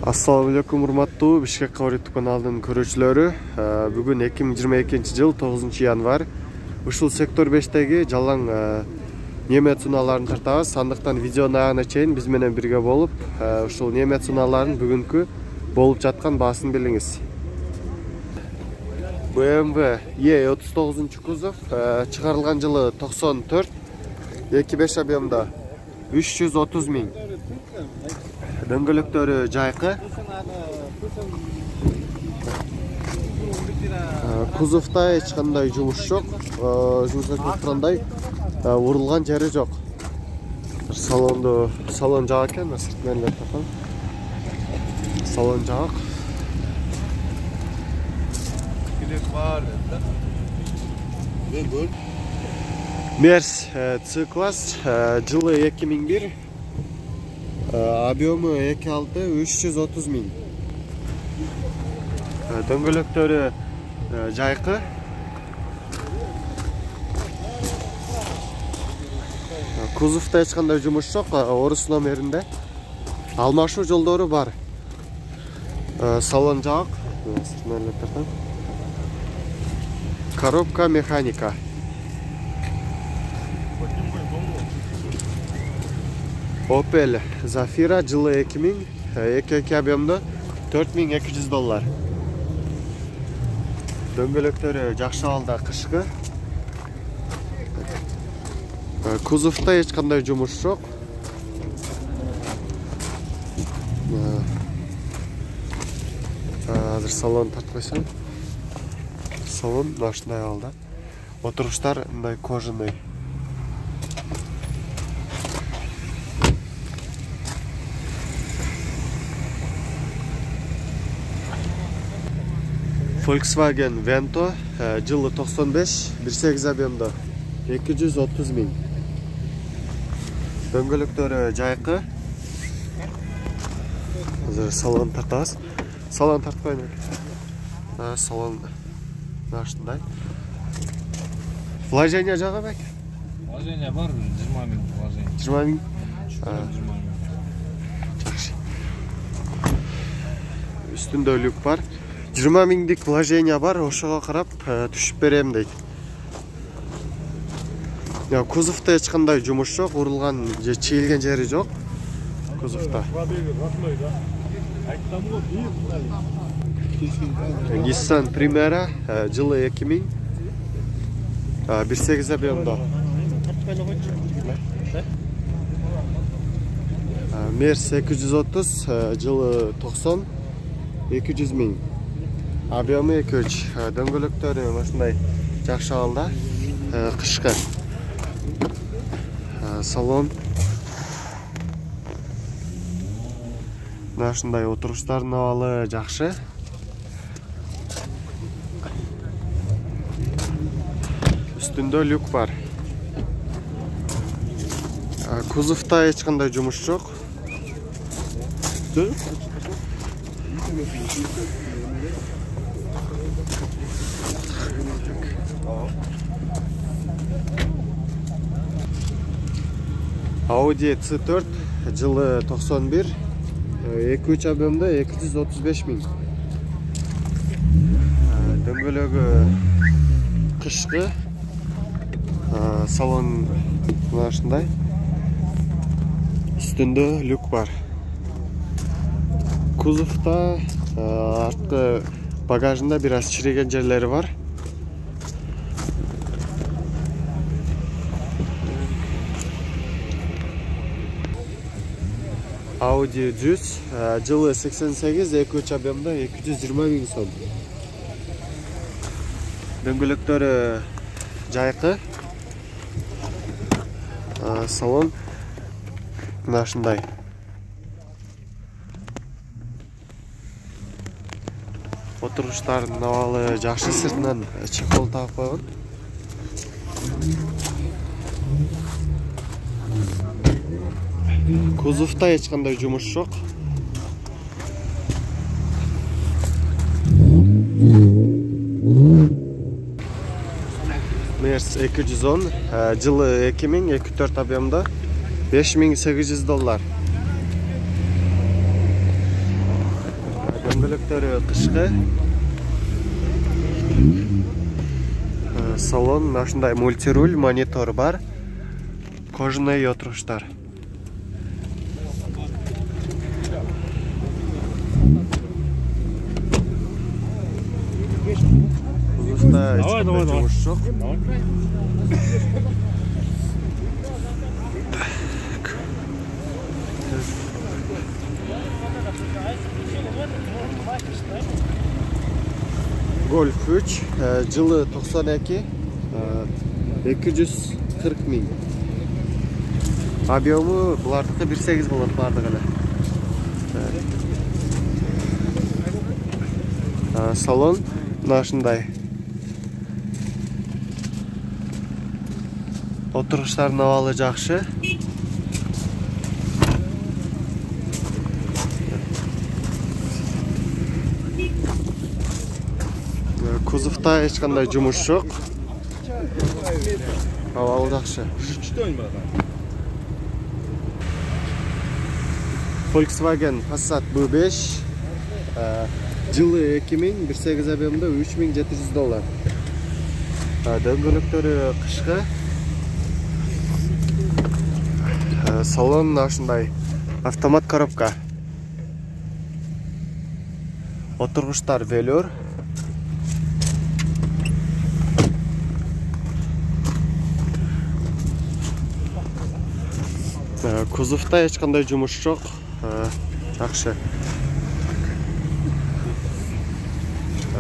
Assalamu alaikum урматтуу Бишкек Кабарит каналынын көрүүчүлөрү. Бүгүн 2022-жыл 9 январь. Ушул сектор 5-теги жалаң немет суналарын тартабыз. Андыктан видеонун аягына чейин биз менен бирге болуп, ушул немет суналарын бүгүнкү болуп жаткан баасын билиңиз. BMW E39 кузов, чыгарылган жылы 94, 2.5 объемда 330 миң. Дөңгөлөктөрү жайкы. Кузовда эч кандай жумуш жок. Жумуш тургандай урулган жери жок. Салон жак экен, сыртынан эле тапам. Салон жак. Кирек бар да. Мерс C-класс, жылы 2001. Объемы 2.6 330 миң. Дөңгөлөктөрү жайкы. Кузовда эч кандай жумуш жок, орус номеринде. Алмашуу жолдору бар. Салон жак. Коробка механика. Opel Zafira жылы 2000, 2.2 объемда $4200. Дөңгөлөктөрү жакшы абалда, кышкы. Кузовда эч кандай жумуш жок. Азыр салон тартып койсом. Салон ушундай абалда. Отуруштар мындай кожаный. Volkswagen Vento, жылы 95, 1.8 объемда 230 миң. Дөңгөлөктөрү жайкы. Азыр салон тартабыз. Салон тартып коеюн. Салон ушундай. Вложение жагы бек? Вложение бар, 20 миң вложение. 20 миң? Жакшы. Үстүндө люк бар. 20 миңдик вложение бар, ошого карап түшүп берем дейт. Кузовда эч кандай жумуш жок, урулган же чийилген жери жок. Кузовда. Nissan Primera, жылы 2000, 1.8 объемда. Мерс 230, жылы 90, 200 миң. Объемы 2-3. Дөңгөлөктөрү ушундай жакшы абалда, кышкы. Салон ушундай отуруштардын абалы жакшы. Үстүндө люк бар. Кузовда эч кандай жумуш жок. Audi C4 жылы 91, 2.3 объемда 235 миң. Дөңгөлөгү кышкы. Салон ушундай. Үстүндө люк бар. Кузовда арткы багажында бир аз чиреген жерлери бар. Audi 100, жылы 88, 2.3 объемда 220 миң сом. Дөңгөлөктөрү жайкы. Салон ушундай. Отуруштардын абалы жакшы, сыртынан чехол тагып койгон. Кузовда эч кандай жумуш жок. Мерс 210, жылы 2000, 2.4 объемда $5800. дөңгөлөктөрү кышкы. Салон ушундай мультируль, монитор бар. Кожаный отуруштар. Кузовда эч кандай жумуш жок. Golf 3, жылы 92, 240 000. Объемы булардыкы 1.8 болот бардыгы эле. Салон ушундай. Отуруштардын абалы жакшы. Кузовда эч кандай жумуш жок. Абалы жакшы. Volkswagen Passat B5, жылы 2000, 1.8 объемда $3700. Дөңгөлөктөрү кышкы. Салон ушундай автомат коробка. Отургучтар велюр. Кузовда эч кандай жумуш жок. Жакшы.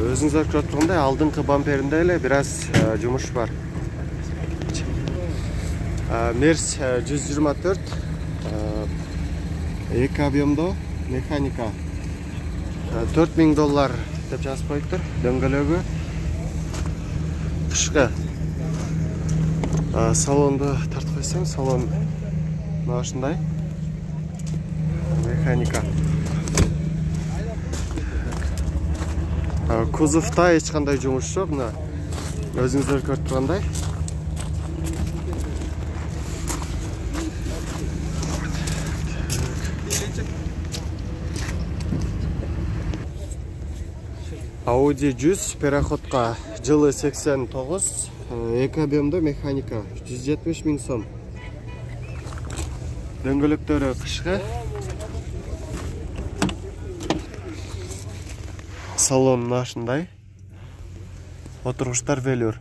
Өзүңүздөр көрүп тургандай, алдыңкы бамперинде эле бир аз жумуш бар. Мерс 124, 2 объемдо механика. $4000 деп жазып коюптур. Дөңгөлөгү кышкы. Салонду тартып койсоң, салон ушундай. Механика. Кузовда эч кандай жумуш жок, мына өзүңүздөр көрүп тургандай. Audi 100 переходка, жылы 89, 2 объемдо механика, 170 000 сом. Дөңгөлөктөрү кышкы. Салон ушундай. Отургучтар велюр.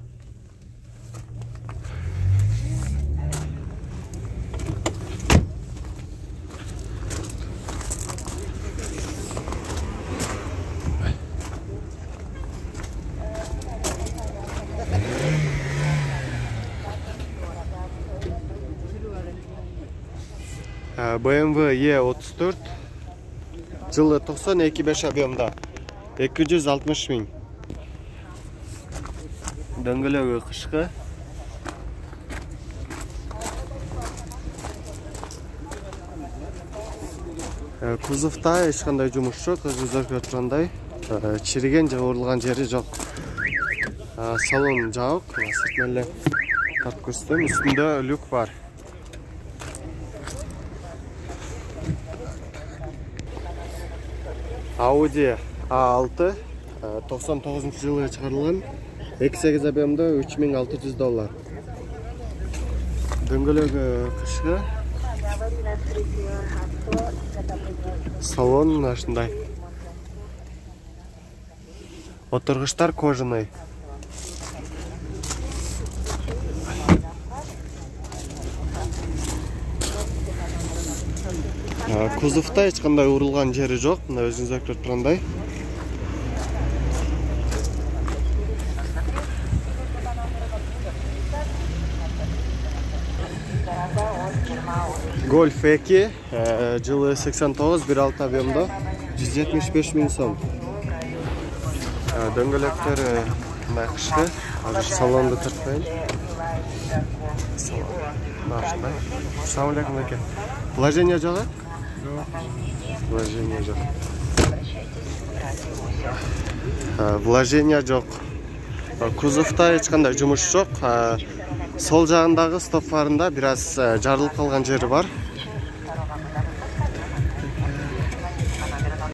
BMW E34, жылы 92,5 объемда, 260 000. Дөңгөлөгү кышкы. Кузовда эч кандай жумуш жок, өзүңүздөр көрүп тургандай. Чириген же урулган жери жок. Салон жабык, сыртынан эле тартып көрсөтөм. Үстүндө люк бар. Audi A6, 99 жылы чыгарылган, 2.8 объемда $3600. Дөңгөлөгү кышкы. Салон ушундай. Отургучтар кожаный. Кузовда эч кандай урулган жери жок, мына өзүңүздөр көрүп тургандай. Golf 2, жылы 89, 1.6 объемдо, 175 000 сом. Дөңгөлөктөрү мындай кышкы. Азыр салонду тартпайын. Салам алейкум аке. Вложение жок? Вложение жок. Вложение жок. Кузовда эч кандай жумуш жок. Сол жагындагы стоп фарында бир аз жарылып калган жери бар.